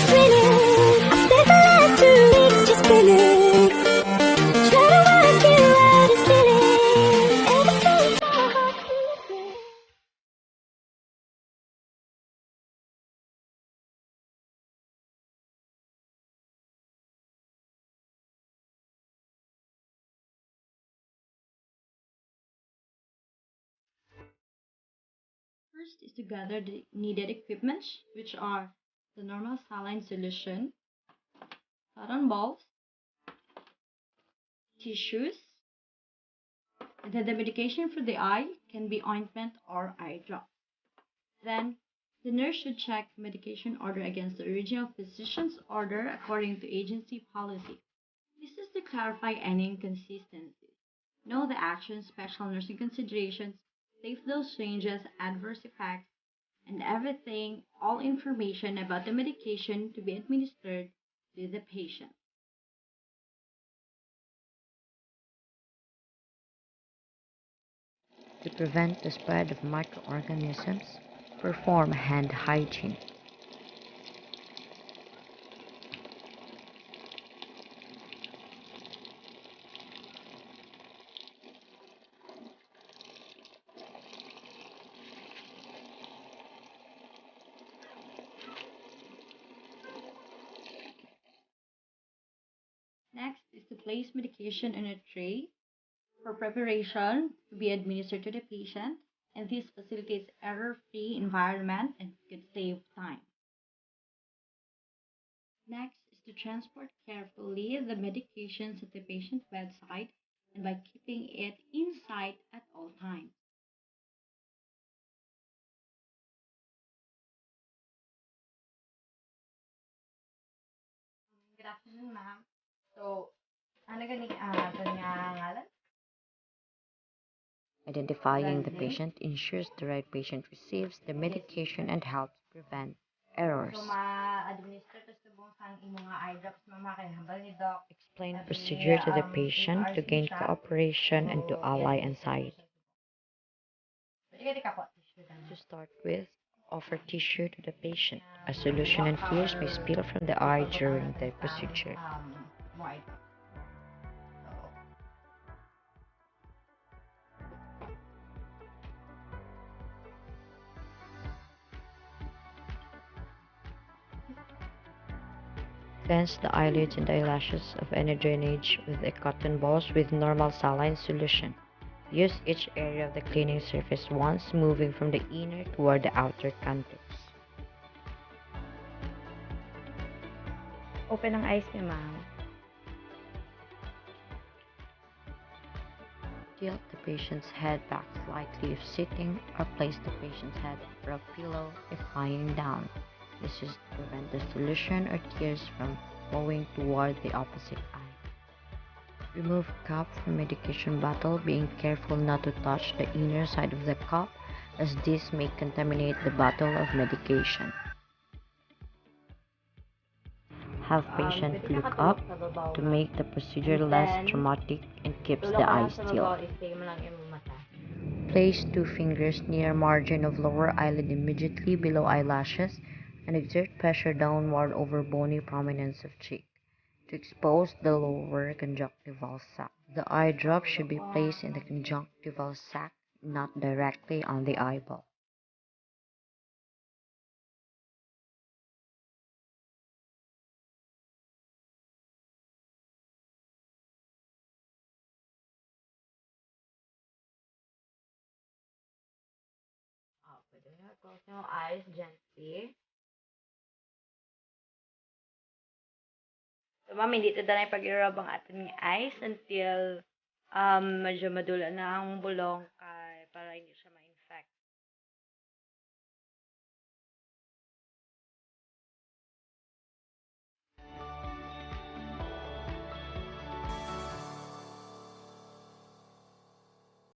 just winning. I spent the last 2 weeks just spinning. Trying to work you out is killing. Ever since my heart's been missing. First is to gather the needed equipment, which are the normal saline solution, cotton balls, tissues, and then the medication for the eye can be ointment or eye drop. Then, the nurse should check medication order against the original physician's order according to agency policy. This is to clarify any inconsistencies. Know the actions, special nursing considerations, safe dose changes, adverse effects, and everything, all information about the medication to be administered to the patient. To prevent the spread of microorganisms, perform hand hygiene. Next is to place medication in a tray for preparation to be administered to the patient, and this facilitates error-free environment and could save time. Next is to transport carefully the medications at the patient's bedside and by keeping it in sight at all times. Good afternoon, ma'am. So, ano gani ngalan? Identifying the Branding. patient ensures the right patient receives the medication and helps prevent errors. So, ma-administer to subong sang imo nga eye drops, mama, kay hambal ni doc. Explain the Sabi procedure niya, to the 8 patient to hours gain siya. cooperation and to So, ally i-administer insight. siya. Pwede ka po, tissue lang. To start with, offer tissue to the patient. A solution and tears may spill from the eye during the procedure. White. Cleanse the eyelids and eyelashes of any drainage with a cotton balls with normal saline solution. Use each area of the cleaning surface once, moving from the inner toward the outer contours. Open ang eyes niya, ma'am. Tilt the patient's head back slightly if sitting, or place the patient's head over a pillow if lying down. This is to prevent the solution or tears from flowing toward the opposite eye. Remove cap from medication bottle, being careful not to touch the inner side of the cup, as this may contaminate the bottle of medication. Have patient Pwede look nakatulog up sa babaw to nga. make the procedure And less then, traumatic and keeps tulog the ka eye lang sa still. babaw, i-stay mo lang yung mata. Place 2 fingers near margin of lower eyelid immediately below eyelashes and exert pressure downward over bony prominence of cheek to expose the lower conjunctival sac. The eye drop should be placed in the conjunctival sac, not directly on the eyeball. Pwede na. Close yung eyes gently. So, ma'am, hindi ito na pag-irab ang ating eyes until medyo madula na ang bulong kay para hindi siya